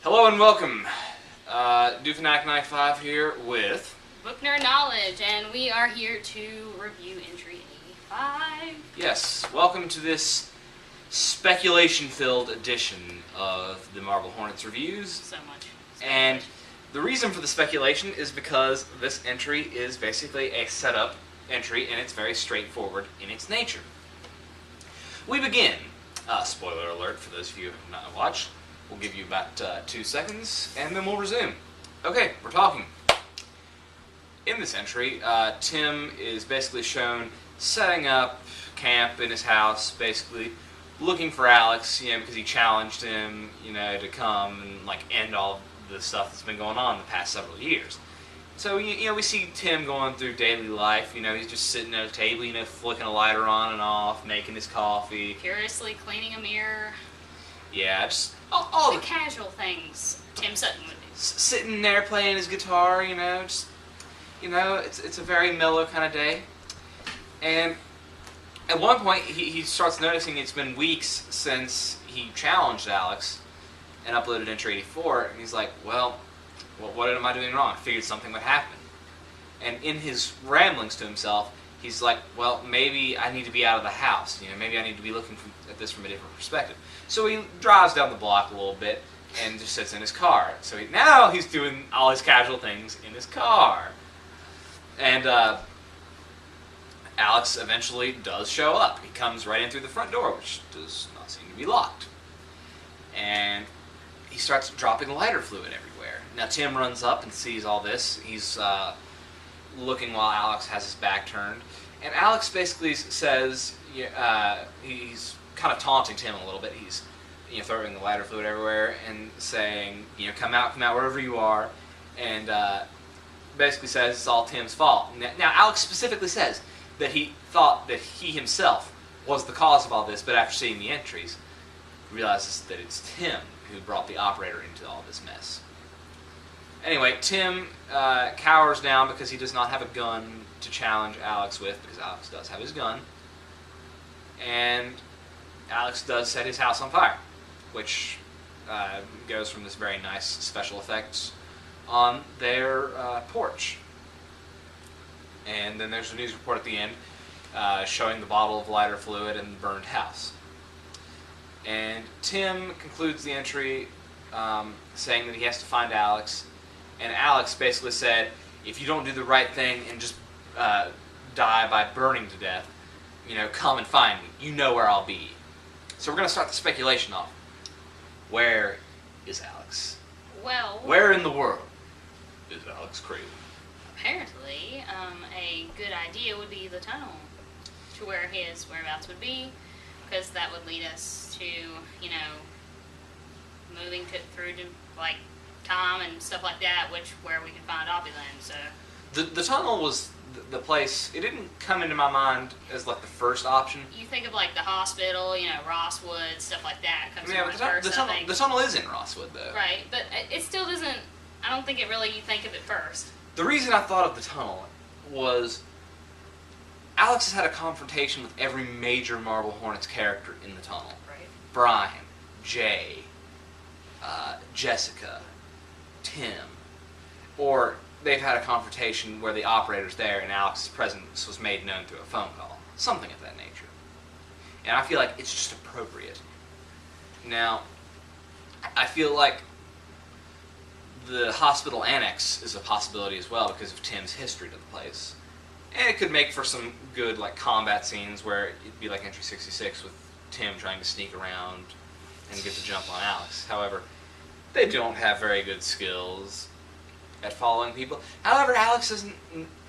Hello and welcome. Dufanac95 here with... Bookner Knowledge, and we are here to review entry 85. Yes, welcome to this speculation-filled edition of the Marble Hornets reviews. So much. And the reason for the speculation is because this entry is basically a setup entry, and it's very straightforward in its nature. We begin. Spoiler alert for those of you who have not watched. We'll give you about 2 seconds, and then we'll resume. Okay, we're talking. In this entry, Tim is basically shown setting up camp in his house, basically looking for Alex, because he challenged him, to come and end all the stuff that's been going on the past several years. So, we see Tim going through daily life. He's just sitting at a table, flicking a lighter on and off, making his coffee. Curiously cleaning a mirror. Yeah, just all the casual things Tim Sutton would do. Sitting there playing his guitar, it's a very mellow kind of day. And at one point, he starts noticing it's been weeks since he challenged Alex and uploaded entry 84, and he's like, well, what am I doing wrong? I figured something would happen. And in his ramblings to himself, he's like, well, maybe I need to be out of the house. Maybe I need to be looking at this from a different perspective. So he drives down the block a little bit and just sits in his car. So now he's doing all his casual things in his car. And Alex eventually does show up. He comes right in through the front door, which does not seem to be locked. And he starts dropping lighter fluid everywhere. Now Tim runs up and sees all this. He's looking while Alex has his back turned. And Alex basically says, he's kind of taunting Tim a little bit. He's throwing the lighter fluid everywhere and saying, come out wherever you are. And basically says it's all Tim's fault. Now Alex specifically says that he thought that he himself was the cause of all this, but after seeing the entries, realizes that it's Tim who brought the operator into all this mess. Anyway, Tim cowers down because he does not have a gun to challenge Alex with, because Alex does have his gun. And Alex does set his house on fire, which goes from this very nice special effects on their porch. And then there's a news report at the end showing the bottle of lighter fluid and the burned house. And Tim concludes the entry saying that he has to find Alex. And Alex basically said, if you don't do the right thing and just die by burning to death, come and find me. You know where I'll be. So we're going to start the speculation off. Where is Alex? Well, where in the world is Alex crazy? Apparently, a good idea would be the tunnel to where his whereabouts would be, because that would lead us to, moving through to, time and stuff like that, where we can find Opulent, so... The tunnel was the place. It didn't come into my mind as the first option. You think of the hospital, Rosswood, stuff like that. The tunnel is in Rosswood though. Right, but it still doesn't. I don't think it really. You think of it first. The reason I thought of the tunnel was Alex has had a confrontation with every major Marble Hornets character in the tunnel. Right. Brian, Jay, Jessica, Tim, or they've had a confrontation where the operator's there and Alex's presence was made known through a phone call. Something of that nature. And I feel like it's just appropriate. Now, I feel like the hospital annex is a possibility as well because of Tim's history to the place. And it could make for some good combat scenes where it'd be like entry 66 with Tim trying to sneak around and get the jump on Alex. However, they don't have very good skills at following people. However, Alex doesn't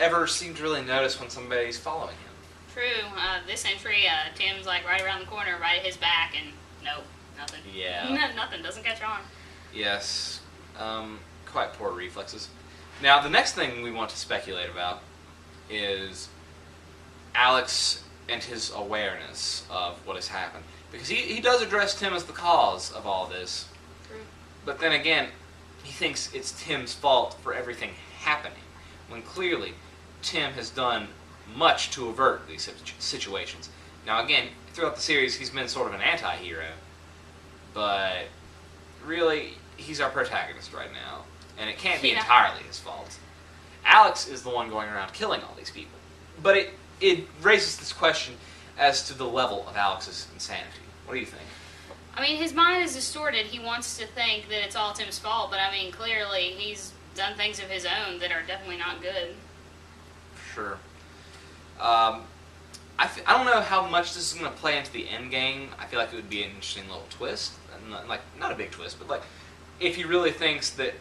ever seem to really notice when somebody's following him. True. This entry, Tim's right around the corner, right at his back, and nope, nothing. Yeah. Nothing. Doesn't catch on. Yes. Quite poor reflexes. Now, the next thing we want to speculate about is Alex and his awareness of what has happened. Because he does address Tim as the cause of all this. True. But then again, he thinks it's Tim's fault for everything happening, when clearly Tim has done much to avert these situations. Now again, throughout the series he's been sort of an anti-hero, but really he's our protagonist right now, and it can't be Yeah. entirely his fault. Alex is the one going around killing all these people. But it raises this question as to the level of Alex's insanity. What do you think? I mean, his mind is distorted. He wants to think that it's all Tim's fault, but I mean, clearly he's done things of his own that are definitely not good. Sure. I don't know how much this is going to play into the end game. I feel like it would be an interesting little twist. Not a big twist, but like, if he really thinks that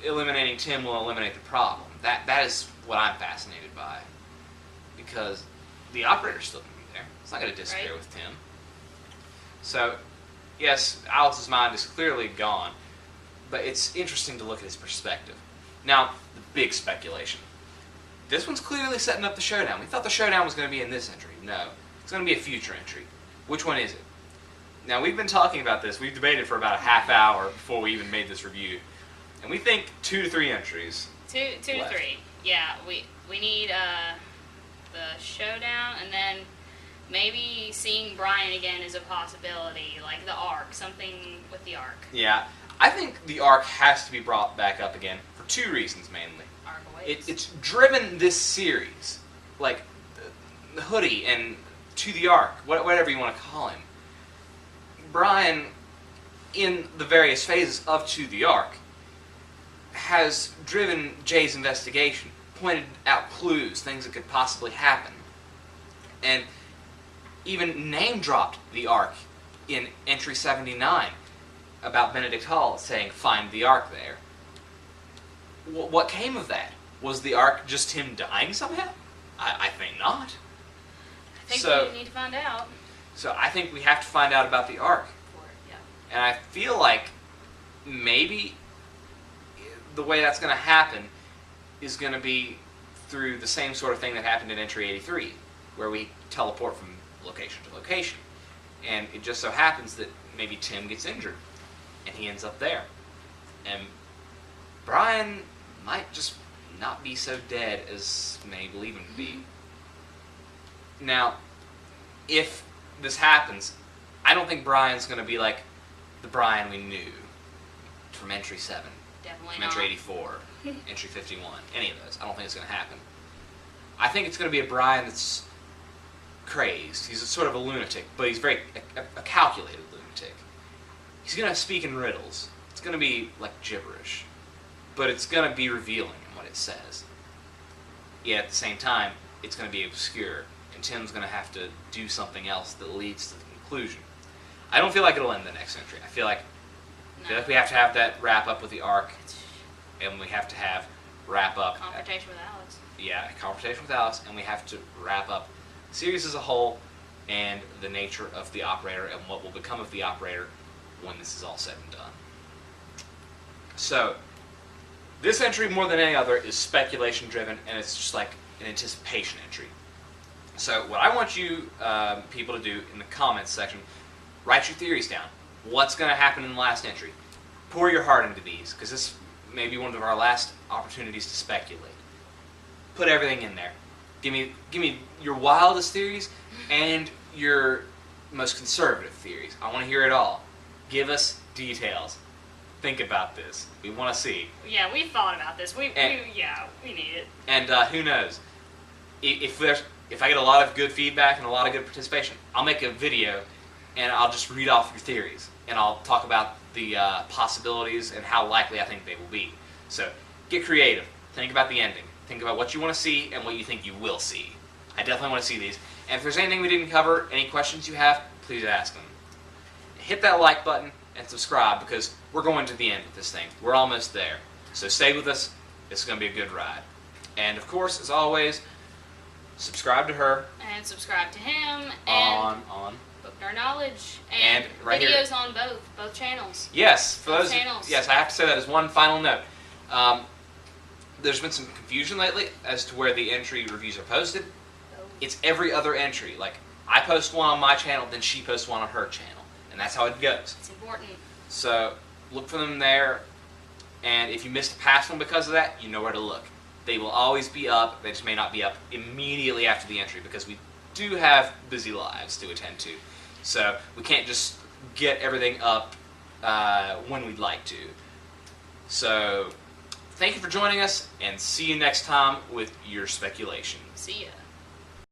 eliminating Tim will eliminate the problem. That is what I'm fascinated by. Because the operator's still going to be there. It's not going to disappear Right. with Tim. So, yes, Alex's mind is clearly gone, but it's interesting to look at his perspective. Now, the big speculation. This one's clearly setting up the showdown. We thought the showdown was going to be in this entry. No. It's going to be a future entry. Which one is it? Now, we've been talking about this. We've debated for about a half hour before we even made this review. And we think 2 to 3 entries. Two to left. 3. Yeah, we need the showdown, and then maybe seeing Brian again is a possibility, like the Ark, something with the Ark. Yeah. I think the Ark has to be brought back up again for 2 reasons mainly. Ark awaits. It's driven this series, like the Hoodie and To the Ark, whatever you want to call him. Brian, in the various phases of To the Ark, has driven Jay's investigation, pointed out clues, things that could possibly happen, and even name-dropped the Ark in entry 79 about Benedict Hall saying, "Find the Ark there." What came of that? Was the Ark just him dying somehow? I think not. I think So- we need to find out. So I think we have to find out about the Ark. Yeah. And I feel like maybe the way that's going to happen is going to be through the same sort of thing that happened in entry 83, where we teleport from location to location. And it just so happens that maybe Tim gets injured, and he ends up there. And Brian might just not be so dead as many believe him to be. Now, if this happens, I don't think Brian's going to be like the Brian we knew from entry 7, Definitely from not. entry 84, entry 51, any of those. I don't think it's going to happen. I think it's going to be a Brian that's crazed. He's sort of a lunatic, but he's a calculated lunatic. He's going to speak in riddles. It's going to be like gibberish, but it's going to be revealing in what it says. Yet at the same time, it's going to be obscure, and Tim's going to have to do something else that leads to the conclusion. I don't feel like it'll end the next entry. I feel like we have to have that wrap up with the Ark, and we have to have wrap up. Confrontation with Alex. Yeah, confrontation with Alex, and we have to wrap up the series as a whole, and the nature of the operator, and what will become of the operator when this is all said and done. So, this entry, more than any other, is speculation driven, and it's just like an anticipation entry. So, what I want you people to do in the comments section, write your theories down. What's going to happen in the last entry? Pour your heart into these, because this may be one of our last opportunities to speculate. Put everything in there. Give me your wildest theories and your most conservative theories. I want to hear it all. Give us details. Think about this. We want to see. Yeah, we thought about this. We need it. And who knows? If I get a lot of good feedback and a lot of good participation, I'll make a video and I'll just read off your theories. And I'll talk about the possibilities and how likely I think they will be. So get creative. Think about the ending. Think about what you want to see and what you think you will see. I definitely want to see these. And if there's anything we didn't cover, any questions you have, please ask them. Hit that like button and subscribe, because we're going to the end with this thing. We're almost there. So stay with us. It's going to be a good ride. And of course, as always, subscribe to her And subscribe to him. And on Book Nerd Knowledge. And right here. videos on both channels. Yes, for Both those. channels. Yes, I have to say that as one final note. There's been some confusion lately as to where the entry reviews are posted. It's every other entry. Like, I post one on my channel, then she posts one on her channel, and that's how it goes. It's important. So look for them there, and if you missed a past one because of that, you know where to look. They will always be up. They just may not be up immediately after the entry, because we do have busy lives to attend to. So we can't just get everything up when we'd like to. So, thank you for joining us, and see you next time with your speculation. See ya.